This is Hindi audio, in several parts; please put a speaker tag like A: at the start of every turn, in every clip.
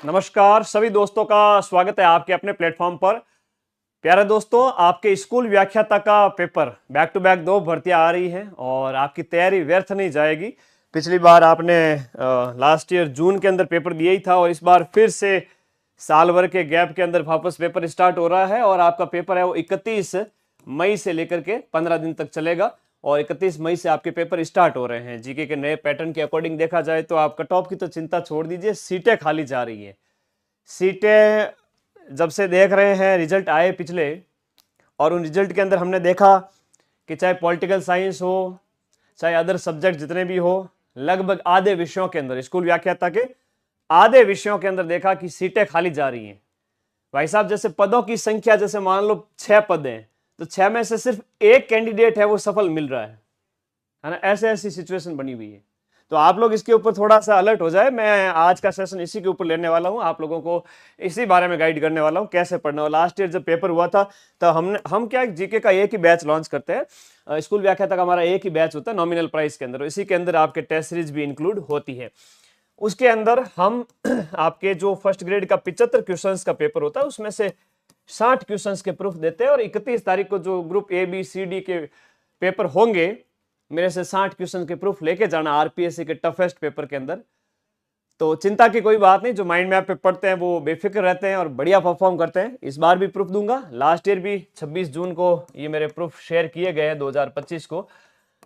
A: नमस्कार सभी दोस्तों का स्वागत है आपके अपने प्लेटफॉर्म पर। प्यारे दोस्तों, आपके स्कूल व्याख्याता का पेपर बैक टू बैक 2 भर्तियां आ रही हैं और आपकी तैयारी व्यर्थ नहीं जाएगी। पिछली बार आपने लास्ट ईयर जून के अंदर पेपर दिया ही था और इस बार फिर से साल भर के गैप के अंदर वापस पेपर स्टार्ट हो रहा है और आपका पेपर है वो 31 मई से लेकर के 15 दिन तक चलेगा और 31 मई से आपके पेपर स्टार्ट हो रहे हैं। जीके के नए पैटर्न के अकॉर्डिंग देखा जाए तो आप कट ऑफ की तो चिंता छोड़ दीजिए, सीटें खाली जा रही है। सीटें जब से देख रहे हैं, रिजल्ट आए पिछले, और उन रिजल्ट के अंदर हमने देखा कि चाहे पॉलिटिकल साइंस हो चाहे अदर सब्जेक्ट जितने भी हो, लगभग आधे विषयों के अंदर, स्कूल व्याख्याता के आधे विषयों के अंदर देखा कि सीटें खाली जा रही हैं। भाई साहब, जैसे पदों की संख्या, जैसे मान लो 6 पद हैं तो 6 में से सिर्फ एक कैंडिडेट है वो सफल मिल रहा है ना। ऐसे ऐसी सिचुएशन बनी हुई है। तो आप लोग इसके ऊपर थोड़ा सा अलर्ट हो जाए। मैं आज का सेशन इसी के ऊपर लेने वाला हूं, आप लोगों को इसी बारे में गाइड करने वाला हूं कैसे पढ़ना हो। लास्ट ईयर जब पेपर हुआ था तो हम क्या जीके का एक ही बैच लॉन्च करते हैं। स्कूल व्याख्याता का हमारा एक ही बैच होता है नॉमिनल प्राइस के अंदर, इसी के अंदर आपके टेस्ट सीरीज भी इंक्लूड होती है। उसके अंदर हम आपके जो फर्स्ट ग्रेड का 75 क्वेश्चंस का पेपर होता है उसमें से 60 क्वेश्चंस के प्रूफ देते हैं और 31 तारीख को जो group A B C D के पेपर होंगे, मेरे से 60 क्वेश्चन के प्रूफ लेके जाना आरपीएससी के टफेस्ट पेपर के अंदर। तो चिंता की कोई बात नहीं, जो माइंड मैप पे पढ़ते हैं वो बेफिक्र रहते हैं और बढ़िया परफॉर्म करते हैं। इस बार भी प्रूफ दूंगा। लास्ट ईयर भी 26 जून को ये मेरे प्रूफ शेयर किए गए हैं 2025 को,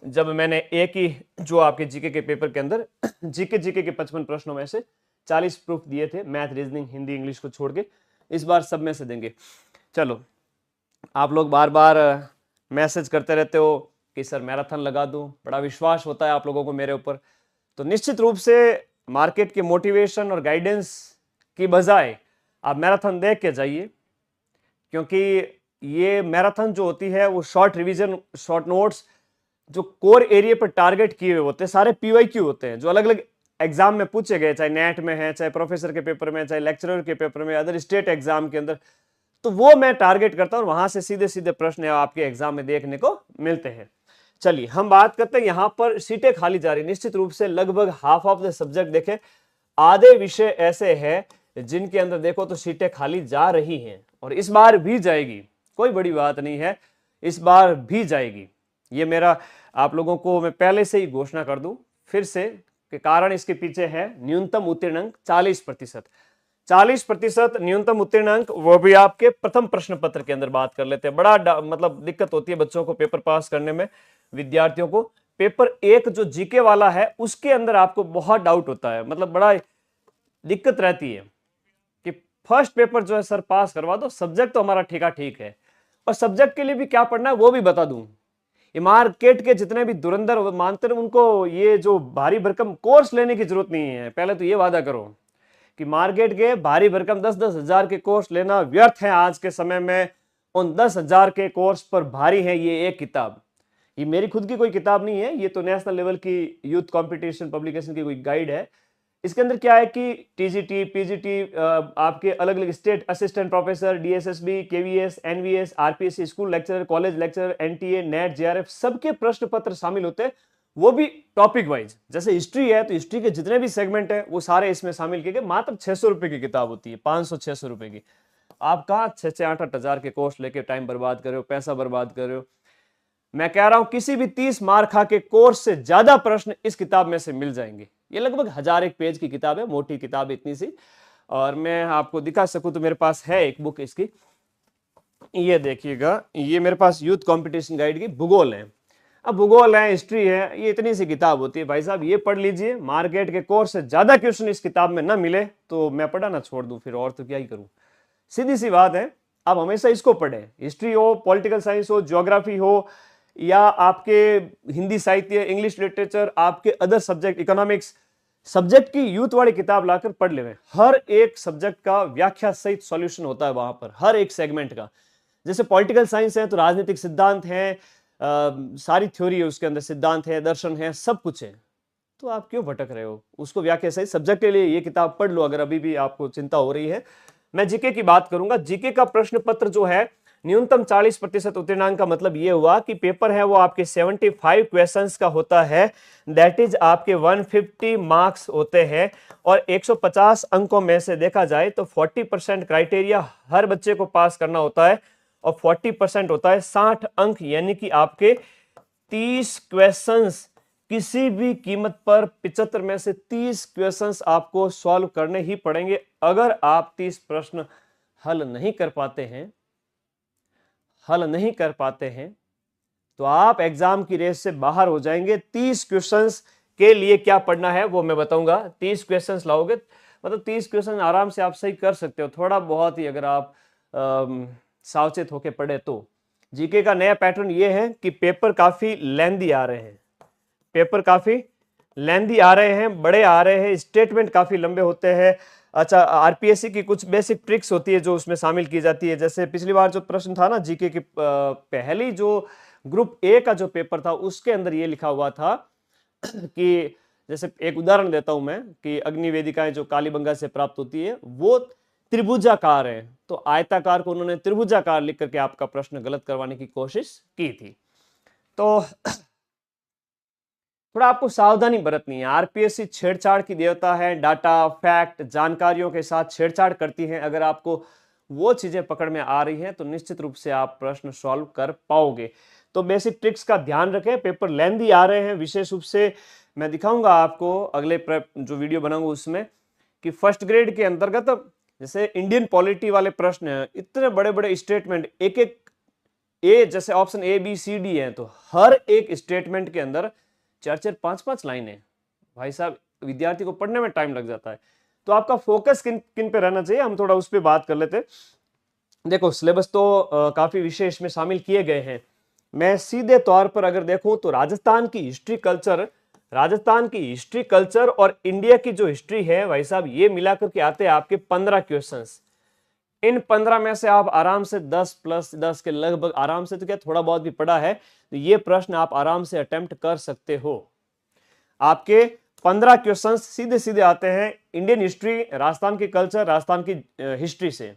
A: जब मैंने एक ही जो आपके जीके के पेपर के अंदर जीके के 55 प्रश्नों में से 40 प्रूफ दिए थे, मैथ, रीजनिंग, हिंदी, इंग्लिश को छोड़ के। इस बार सब में से देंगे। चलो, आप लोग बार बार मैसेज करते रहते हो कि सर मैराथन लगा दूं, बड़ा विश्वास होता है आप लोगों को मेरे ऊपर। तो निश्चित रूप से मार्केट के मोटिवेशन और गाइडेंस की बजाय आप मैराथन देख के जाइए, क्योंकि ये मैराथन जो होती है वो शॉर्ट रिवीजन, शॉर्ट नोट्स, जो कोर एरिया पर टारगेट किए हुए होते हैं, सारे पीवाईक्यू होते हैं जो अलग अलग एग्जाम में पूछे गए, चाहे नेट में है, चाहे प्रोफेसर के पेपर में, चाहे लेक्चरर के पेपर में, अदर स्टेट एग्जाम के अंदर। तो वो मैं टारगेट करता हूं और वहां से सीधे सीधे प्रश्न आपके एग्जाम में देखने को मिलते हैं। चलिए हम बात करते हैं, यहां पर सीटें खाली जा रही, निश्चित रूप से लगभग हाफ ऑफ द सब्जेक्ट देखें, आधे विषय ऐसे हैं जिनके अंदर देखो तो सीटें खाली जा रही हैं और इस बार भी जाएगी। कोई बड़ी बात नहीं है, इस बार भी जाएगी। ये मेरा आप लोगों को मैं पहले से ही घोषणा कर दूं फिर से कि कारण इसके पीछे है न्यूनतम उत्तीर्ण अंक 40%। 40% न्यूनतम उत्तीर्ण अंक, वो भी आपके प्रथम प्रश्न पत्र के अंदर बात कर लेते हैं। बड़ा मतलब दिक्कत होती है बच्चों को पेपर पास करने में, विद्यार्थियों को। पेपर 1 जो जीके वाला है उसके अंदर आपको बहुत डाउट होता है, मतलब बड़ा दिक्कत रहती है कि फर्स्ट पेपर जो है सर पास करवा दो, सब्जेक्ट तो हमारा ठीका ठीक है और सब्जेक्ट के लिए भी क्या पढ़ना है वो भी बता दूं। मार्केट के जितने भी धुरंधर मानते हैं उनको ये जो भारी भरकम कोर्स लेने की जरूरत नहीं है। पहले तो ये वादा करो कि मार्केट के भारी भरकम 10-10 हजार के कोर्स लेना व्यर्थ है आज के समय में। उन 10,000 के कोर्स पर भारी है ये एक किताब। ये मेरी खुद की कोई किताब नहीं है, ये तो नेशनल लेवल की यूथ कंपटीशन पब्लिकेशन की कोई गाइड है। इसके अंदर क्या है कि टीजीटी, पीजीटी, आपके अलग अलग state assistant professor, DSSB, KVS, NVS, RPSC, school lecturer, college lecturer, NTA, NET, JRF, सबके प्रश्न पत्र शामिल होते हैं, वो भी टॉपिक वाइज। जैसे हिस्ट्री है तो हिस्ट्री के जितने भी सेगमेंट है वो सारे इसमें शामिल किए गए। मात्र 600 रुपए की किताब होती है, 500-600 रुपए की। आप कहाँ 6-8 हजार के कोर्स लेके टाइम बर्बाद कर रहे हो, पैसा बर्बाद कर रहे हो। मैं कह रहा हूं किसी भी 30 मार्क के कोर्स से ज्यादा प्रश्न इस किताब में से मिल जाएंगे। ये लगभग 1001 पेज की किताब है, मोटी किताब इतनी सी। और मैं आपको दिखा सकूं तो मेरे पास है एक बुक इसकी, ये देखिएगा, ये मेरे पास यूथ कंपटीशन गाइड की भूगोल है। अब भूगोल है, हिस्ट्री है, ये इतनी सी किताब होती है भाई साहब, ये पढ़ लीजिए। मार्केट के कोर्स से ज्यादा क्वेश्चन इस किताब में ना मिले तो मैं पढ़ाना छोड़ दूं फिर, और तो क्या ही करूं। सीधी सी बात है, आप हमेशा इसको पढ़ें। हिस्ट्री हो, पॉलिटिकल साइंस हो, ज्योग्राफी हो, या आपके हिंदी साहित्य, इंग्लिश लिटरेचर, आपके अदर सब्जेक्ट, इकोनॉमिक्स, सब्जेक्ट की यूथ वाली किताब लाकर पढ़ ले। हर एक सब्जेक्ट का व्याख्या सहित सॉल्यूशन होता है वहां पर, हर एक सेगमेंट का। जैसे पॉलिटिकल साइंस है तो राजनीतिक सिद्धांत है, सारी थ्योरी है उसके अंदर, सिद्धांत है, दर्शन है, सब कुछ है। तो आप क्यों भटक रहे हो, उसको व्याख्या सहित सब्जेक्ट के लिए ये किताब पढ़ लो अगर अभी भी आपको चिंता हो रही है। मैं जीके की बात करूंगा। जीके का प्रश्न पत्र जो है न्यूनतम 40% उत्तीर्णांक का मतलब ये हुआ कि पेपर है वो आपके 75 क्वेश्चंस का होता है, दैट इज आपके 150 मार्क्स होते हैं, और 150 अंकों में से देखा जाए तो 40% क्राइटेरिया हर बच्चे को पास करना होता है, और 40% होता है 60 अंक, यानी कि आपके 30 क्वेश्चंस किसी भी कीमत पर 75 में से 30 क्वेश्चंस आपको सॉल्व करने ही पड़ेंगे। अगर आप 30 प्रश्न हल नहीं कर पाते हैं तो आप एग्जाम की रेस से बाहर हो जाएंगे। 30 क्वेश्चंस के लिए क्या पढ़ना है वो मैं बताऊंगा। 30 क्वेश्चंस लाओगे मतलब 30 क्वेश्चन आराम से आप सही कर सकते हो, थोड़ा बहुत ही अगर आप सावचेत होके पढ़े तो। जीके का नया पैटर्न ये है कि पेपर काफी लेंदी आ रहे हैं, बड़े आ रहे हैं, स्टेटमेंट काफी लंबे होते हैं। अच्छा, आरपीएससी की कुछ बेसिक ट्रिक्स होती है जो उसमें शामिल की जाती है। जैसे पिछली बार जो प्रश्न था ना जीके की, पहली जो ग्रुप ए का जो पेपर था उसके अंदर ये लिखा हुआ था कि, जैसे एक उदाहरण देता हूं मैं, कि अग्नि वेदिकाएं जो कालीबंगा से प्राप्त होती है वो त्रिभुजाकार है, तो आयताकार को उन्होंने त्रिभुजाकार लिख करके आपका प्रश्न गलत करवाने की कोशिश की थी। तो थोड़ा आपको सावधानी बरतनी है। आरपीएससी छेड़छाड़ की देवता है, डाटा, फैक्ट, जानकारियों के साथ छेड़छाड़ करती है। अगर आपको वो चीजें पकड़ में आ रही हैं तो निश्चित रूप से आप प्रश्न सॉल्व कर पाओगे। तो बेसिक ट्रिक्स का ध्यान रखें। पेपर लेंथी आ रहे हैं, विशेष रूप से मैं दिखाऊंगा आपको अगले जो वीडियो बनाऊंगा उसमें, कि फर्स्ट ग्रेड के अंतर्गत जैसे इंडियन पॉलिटी वाले प्रश्न है, इतने बड़े बड़े स्टेटमेंट, एक एक ए, जैसे option A B C D है, तो हर एक स्टेटमेंट के अंदर 4-4 5-5 लाइनें। भाई साहब, विद्यार्थी को पढ़ने में टाइम लग जाता है। तो आपका फोकस किन किन पे रहना चाहिए, हम थोड़ा उस पर बात कर लेते। देखो, सिलेबस तो काफी विषय इसमें शामिल किए गए हैं। मैं सीधे तौर पर अगर देखूं तो राजस्थान की हिस्ट्री कल्चर और इंडिया की जो हिस्ट्री है भाई साहब, ये मिलाकर के आते हैं आपके 15 क्वेश्चंस। इन 15 में से आप आराम से 10+10 के लगभग आराम से, तो क्या थोड़ा बहुत भी पढ़ा है तो ये प्रश्न आप आराम से अटेम्प्ट कर सकते हो। आपके 15 क्वेश्चंस सीधे सीधे आते हैं इंडियन हिस्ट्री, राजस्थान की कल्चर, राजस्थान की हिस्ट्री से।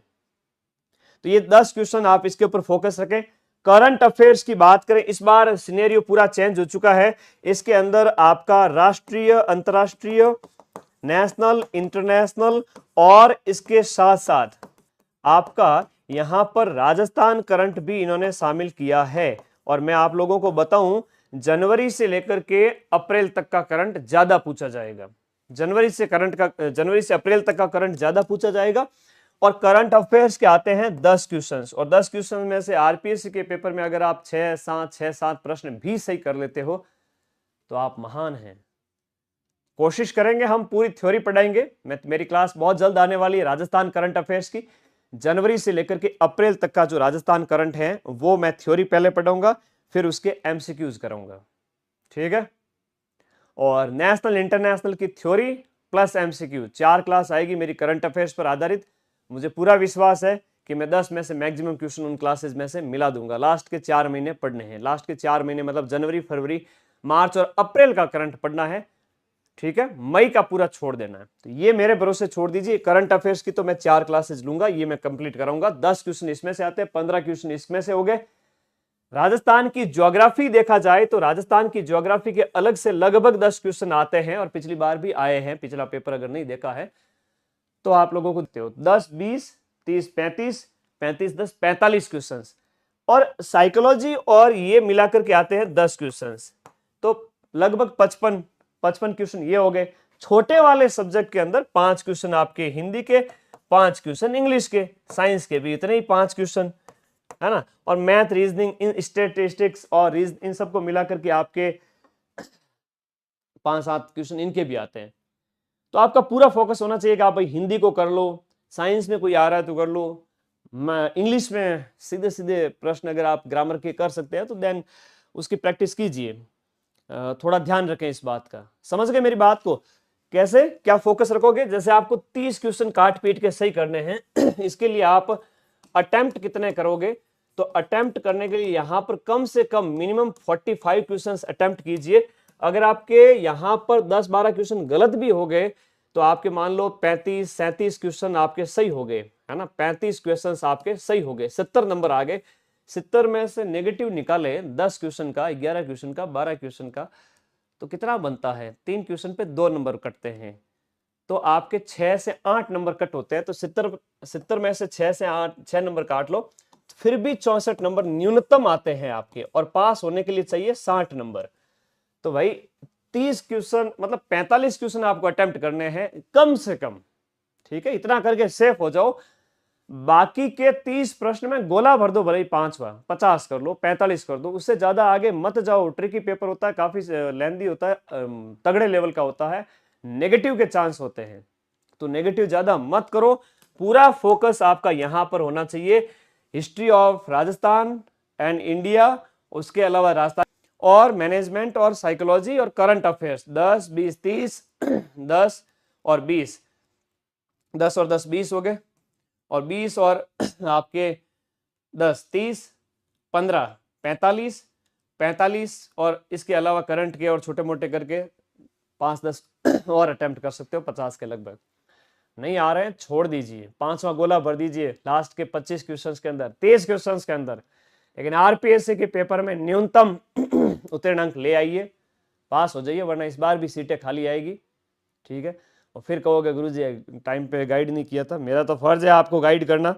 A: तो ये 10 क्वेश्चन आप इसके ऊपर फोकस रखें। करंट अफेयर्स की बात करें, इस बार सिनेरियो पूरा चेंज हो चुका है। इसके अंदर आपका राष्ट्रीय, अंतरराष्ट्रीय, नेशनल, इंटरनेशनल, और इसके साथ साथ आपका यहां पर राजस्थान करंट भी इन्होंने शामिल किया है। और मैं आप लोगों को बताऊं, जनवरी से लेकर के अप्रैल तक का करंट ज्यादा पूछा जाएगा। जनवरी से अप्रैल तक का करंट ज्यादा पूछा जाएगा। और करंट अफेयर्स के आते हैं 10 क्वेश्चंस, और 10 क्वेश्चन में से आरपीएससी के पेपर में अगर आप 6-7 प्रश्न भी सही कर लेते हो तो आप महान हैं। कोशिश करेंगे, हम पूरी थ्योरी पढ़ाएंगे। मेरी क्लास बहुत जल्द आने वाली है राजस्थान करंट अफेयर्स की। जनवरी से लेकर के अप्रैल तक का जो राजस्थान करंट है वो मैं थ्योरी पहले पढ़ाऊंगा, फिर उसके एमसीक्यूज कराऊंगा, ठीक है। और नेशनल, इंटरनेशनल की थ्योरी प्लस एमसीक्यू, 4 क्लास आएगी मेरी करंट अफेयर्स पर आधारित। मुझे पूरा विश्वास है कि मैं 10 में से मैक्सिमम क्वेश्चन उन क्लासेस में से मिला दूंगा। लास्ट के 4 महीने पढ़ने हैं, लास्ट के 4 महीने मतलब जनवरी, फरवरी, मार्च और अप्रैल का करंट पढ़ना है, ठीक है। मई का पूरा छोड़ देना है। तो ये मेरे भरोसे छोड़ दीजिए। करंट अफेयर्स की तो मैं 4 क्लासेस लूंगा, ये मैं कंप्लीट कराऊंगा। 10 क्वेश्चन इसमें से आते हैं, 15 क्वेश्चन इसमें से हो गए। राजस्थान की ज्योग्राफी देखा जाए तो राजस्थान की ज्योग्राफी के अलग से लगभग 10 क्वेश्चन आते हैं, और पिछली बार भी आए हैं। पिछला पेपर अगर नहीं देखा है तो आप लोगों को देते हो 10, 20, 30, 35, 35, 10, 45 क्वेश्चन। और साइकोलॉजी और ये मिलाकर के आते हैं 10 क्वेश्चन, तो लगभग 55 क्वेश्चन ये हो गए। छोटे वाले सब्जेक्ट के अंदर 5 क्वेश्चन आपके हिंदी के, 5 क्वेश्चन इंग्लिश के, साइंस के भी इतने ही 5 क्वेश्चन, है ना। और मैथ, रीजनिंग, इन स्टैटिस्टिक्स और इन सबको मिलाकर के आपके 5-7 क्वेश्चन इनके भी आते हैं। तो आपका पूरा फोकस होना चाहिए कि आप भाई हिंदी को कर लो, साइंस में कोई आ रहा है तो कर लो, इंग्लिश में सीधे सीधे प्रश्न अगर आप ग्रामर के कर सकते हैं तो देन उसकी प्रैक्टिस कीजिए। थोड़ा ध्यान रखें इस बात का। समझ गए मेरी बात को? कैसे, क्या फोकस रखोगे? जैसे आपको 30 क्वेश्चन काट पीट के सही करने हैं इसके लिए आप अटेम्प्ट कितने करोगे? तो अटेम्प्ट करने के लिए यहां पर कम से कम मिनिमम 45 क्वेश्चंस अटेम्प्ट कीजिए। अगर आपके यहां पर 10-12 क्वेश्चन गलत भी हो गए तो आपके मान लो 35-37 क्वेश्चन आपके सही हो गए, है ना। 35 क्वेश्चन आपके सही हो गए, 70 नंबर आ गए। 70 में से नेगेटिव निकाले 10 क्वेश्चन का, 11 क्वेश्चन का, 12 क्वेश्चन का, तो कितना बनता है? 3 क्वेश्चन पे 2 नंबर कटते हैं, तो आपके 6 से 8 नंबर कट होते हैं। तो 70 में से 6 से 8 6 नंबर काट लो, फिर भी 64 नंबर न्यूनतम आते हैं आपके, और पास होने के लिए चाहिए 60 नंबर। तो भाई 30 क्वेश्चन मतलब 45 क्वेश्चन आपको अटेम्प्ट करने हैं कम से कम, ठीक है? इतना करके सेफ हो जाओ। बाकी के 30 प्रश्न में गोला भर दो, भले ही 5वां 50 कर लो, 45 कर दो, उससे ज्यादा आगे मत जाओ। ट्रिकी पेपर होता है, काफी लेंदी होता है, तगड़े लेवल का होता है, नेगेटिव के चांस होते हैं, तो नेगेटिव ज्यादा मत करो। पूरा फोकस आपका यहां पर होना चाहिए, history of Rajasthan and India, उसके अलावा राजस्थान और मैनेजमेंट और साइकोलॉजी और करंट अफेयर्स 10 20 30 10 और 20, 10 और 10 20 हो गए, और 20 और आपके 10 30 15 45 45, और इसके अलावा करंट के और छोटे मोटे करके 5-10 और अटेम्प्ट कर सकते हो 50 के लगभग। नहीं आ रहे हैं छोड़ दीजिए, 5वां गोला भर दीजिए लास्ट के 25 क्वेश्चंस के अंदर, 23 क्वेश्चंस के अंदर। लेकिन आरपीएससी के पेपर में न्यूनतम उत्तीर्ण अंक ले आइए, पास हो जाइए, वरना इस बार भी सीटें खाली आएगी, ठीक है? और फिर कहोगे गुरुजी टाइम पे गाइड नहीं किया था। मेरा तो फर्ज है आपको गाइड करना,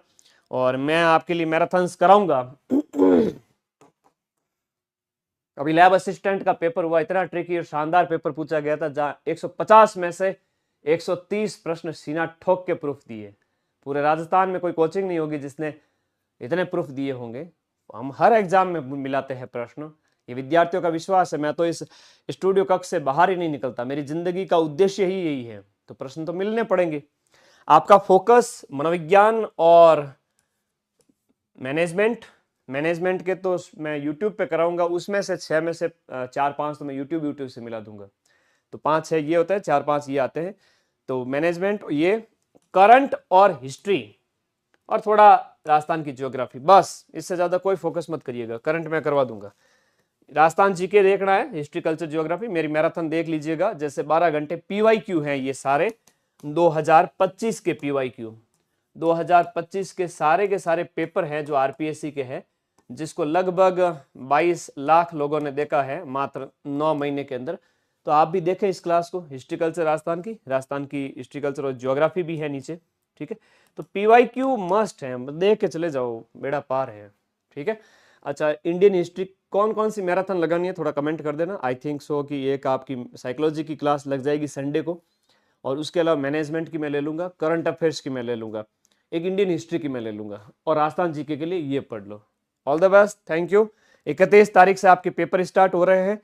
A: और मैं आपके लिए मैराथन्स कराऊंगा। अभी लैब असिस्टेंट का पेपर हुआ, इतना ट्रिकी और शानदार पेपर पूछा गया था, जहां 150 में से 130 प्रश्न सीना ठोक के प्रूफ दिए। पूरे राजस्थान में कोई कोचिंग नहीं होगी जिसने इतने प्रूफ दिए होंगे। हम हर एग्जाम में मिलाते हैं प्रश्न, ये विद्यार्थियों का विश्वास है। मैं तो इस स्टूडियो कक्ष से बाहर ही नहीं निकलता, मेरी जिंदगी का उद्देश्य ही यही है, तो प्रश्न तो मिलने पड़ेंगे। आपका फोकस मनोविज्ञान और मैनेजमेंट के तो मैं यूट्यूब पे कराऊंगा, उसमें से 6 में से 4-5 तो मैं यूट्यूब से मिला दूंगा, तो 5-6 ये होता है, 4-5 ये आते हैं। तो मैनेजमेंट, ये करंट और हिस्ट्री और थोड़ा राजस्थान की ज्योग्राफी, बस इससे ज्यादा कोई फोकस मत करिएगा। करंट मैं करवा दूंगा, राजस्थान जीके देखना है, हिस्ट्री कल्चर ज्योग्राफी मेरी मैराथन देख लीजिएगा। जैसे 12 घंटे पीवाईक्यू हैं ये सारे, 2025 के पीवाईक्यू, 2025 के सारे पेपर हैं जो आरपीएससी के हैं, जिसको लगभग 22 लाख लोगों ने देखा है मात्र 9 महीने के अंदर। तो आप भी देखें इस क्लास को, हिस्ट्री कल्चर राजस्थान की हिस्ट्री कल्चर और ज्योग्राफी भी है नीचे, ठीक है? तो पीवाईक्यू मस्ट है, देख के चले जाओ, बेड़ा पार है, ठीक है? अच्छा, इंडियन हिस्ट्री कौन कौन सी मैराथन लगानी है थोड़ा कमेंट कर देना। आई थिंक सो कि एक आपकी साइकोलॉजी की क्लास लग जाएगी संडे को, और उसके अलावा मैनेजमेंट की मैं ले लूंगा, करंट अफेयर्स की मैं ले लूंगा, एक इंडियन हिस्ट्री की मैं ले लूंगा, और राजस्थान जीके के लिए ये पढ़ लो। All the best, thank you. 31 तारीख से आपके पेपर स्टार्ट हो रहे हैं,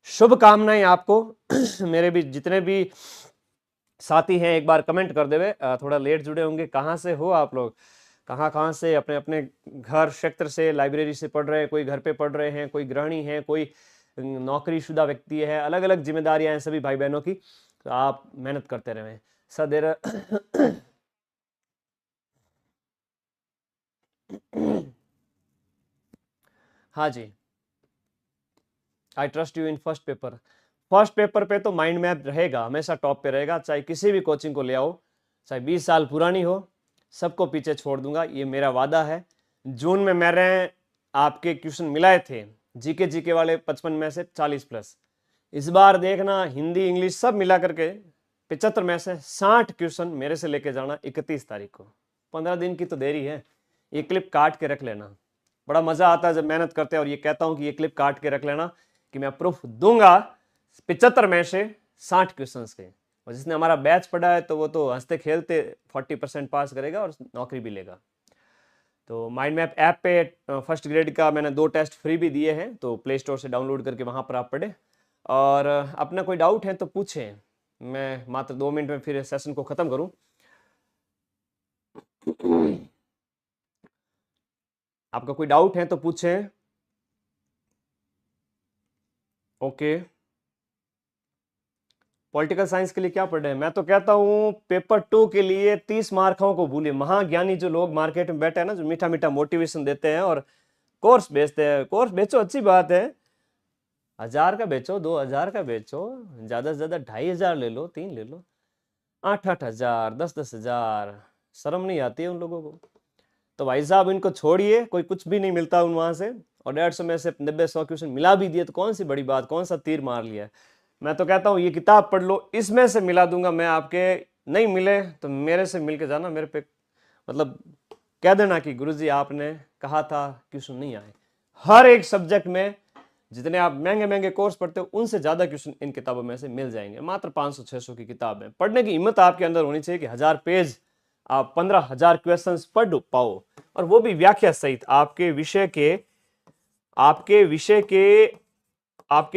A: शुभकामनाएं आपको। मेरे भी जितने भी साथी हैं एक बार कमेंट कर देवे, थोड़ा लेट जुड़े होंगे, कहाँ से हो आप लोग, कहाँ से, अपने अपने घर क्षेत्र से, लाइब्रेरी से पढ़ रहे हैं, कोई घर पे पढ़ रहे हैं, कोई गृहिणी है, कोई नौकरीशुदा व्यक्ति है, अलग अलग जिम्मेदारियां हैं सभी भाई बहनों की। तो आप मेहनत करते रहें सदैव। हाँ जी, I trust you in first paper पे तो माइंड मैप रहेगा, हमेशा टॉप पे रहेगा, चाहे किसी भी कोचिंग को ले आओ, चाहे 20 साल पुरानी हो, सबको पीछे छोड़ दूंगा, ये मेरा वादा है। जून में मैंने आपके क्वेश्चन मिलाए थे, जीके वाले 55 में से 40+। इस बार देखना हिंदी इंग्लिश सब मिला करके 75 में से 60 क्वेश्चन मेरे से लेके जाना 31 तारीख को। 15 दिन की तो देरी है, ये क्लिप काट के रख लेना, बड़ा मजा आता है जब मेहनत करते हैं और ये कहता हूं कि ये क्लिप काट के रख लेना कि मैं प्रूफ दूंगा 75 में से 60 क्वेश्चंस के। और जिसने हमारा बैच पढ़ा है तो वो तो हंसते खेलते 40% पास करेगा और नौकरी भी लेगा। तो माइंड मैप ऐप पे फर्स्ट ग्रेड का मैंने 2 टेस्ट फ्री भी दिए हैं, तो प्ले स्टोर से डाउनलोड करके वहां पर आप पढ़े, और अपना कोई डाउट है तो पूछें, मैं मात्र 2 मिनट में फिर सेशन को खत्म करूं। आपका कोई डाउट है तो पूछें। ओके, पॉलिटिकल साइंस के लिए क्या पढ़ रहे हैं? मैं तो कहता हूं पेपर 2 के लिए 30 मार्कों को भूलिए। महाज्ञानी जो लोग मार्केट में बैठे हैं ना, जो मीठा मीठा मोटिवेशन देते हैं और कोर्स बेचते हैं, कोर्स बेचो, अच्छी बात है, 1000 का बेचो, 2000 का बेचो, ज्यादा से ज्यादा 2500 ले लो, 3 ले लो, 8-8 हजार, 10-10 हजार, शर्म नहीं आती है उन लोगों को? तो भाई साहब इनको छोड़िए, कोई कुछ भी नहीं मिलता उन वहां से, और 150 में से 90-100 क्वेश्चन मिला भी दिए तो कौन सी बड़ी बात, कौन सा तीर मार लिया है। मैं तो कहता हूँ ये किताब पढ़ लो, इसमें से मिला दूंगा मैं आपके, नहीं मिले तो मेरे से मिल के जाना, मेरे पे मतलब कह देना कि गुरुजी आपने कहा था क्वेश्चन नहीं आए। हर एक सब्जेक्ट में जितने आप महंगे महंगे कोर्स पढ़ते हो उनसे ज्यादा क्वेश्चन इन किताबों में से मिल जाएंगे। मात्र 500-600 की किताब है, पढ़ने की हिम्मत आपके अंदर होनी चाहिए कि 1000 पेज आप 15,000 क्वेश्चंस पढ़ पाओ, और वो भी व्याख्या सहित आपके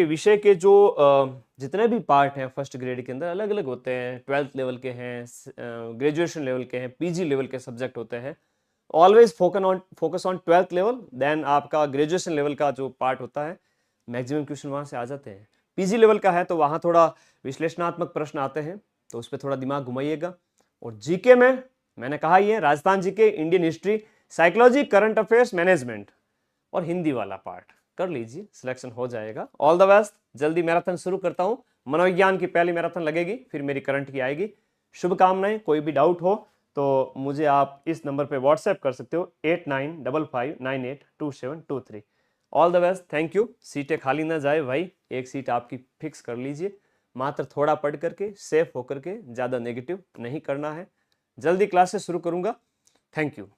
A: विषय के जो जितने भी पार्ट हैं फर्स्ट ग्रेड के अंदर अलग अलग होते हैं, 12th लेवल के हैं, ग्रेजुएशन लेवल के हैं, पीजी लेवल के सब्जेक्ट होते हैं। Always focus on 12th level, then आपका ग्रेजुएशन लेवल का जो पार्ट होता है मैक्सिमम क्वेश्चन वहां से आ जाते हैं। पीजी लेवल का है तो वहां थोड़ा विश्लेषणात्मक प्रश्न आते हैं, तो उस पर थोड़ा दिमाग घुमाइएगा। और जीके में मैंने कहा ही है, Rajasthan GK, Indian history, psychology, current affairs, management और हिंदी वाला पार्ट कर लीजिए, सिलेक्शन हो जाएगा। All the best. जल्दी मैराथन शुरू करता हूं, मनोविज्ञान की पहली मैराथन लगेगी, फिर मेरी करंट की आएगी। शुभकामनाएं। कोई भी डाउट हो तो मुझे आप इस नंबर पे व्हाट्सएप कर सकते हो 8955982723। All the best, thank you. सीटें खाली ना जाए भाई, एक सीट आपकी फिक्स कर लीजिए। मात्र थोड़ा पढ़ करके सेफ होकर के, ज़्यादा नेगेटिव नहीं करना है। जल्दी क्लासेस शुरू करूंगा। Thank you.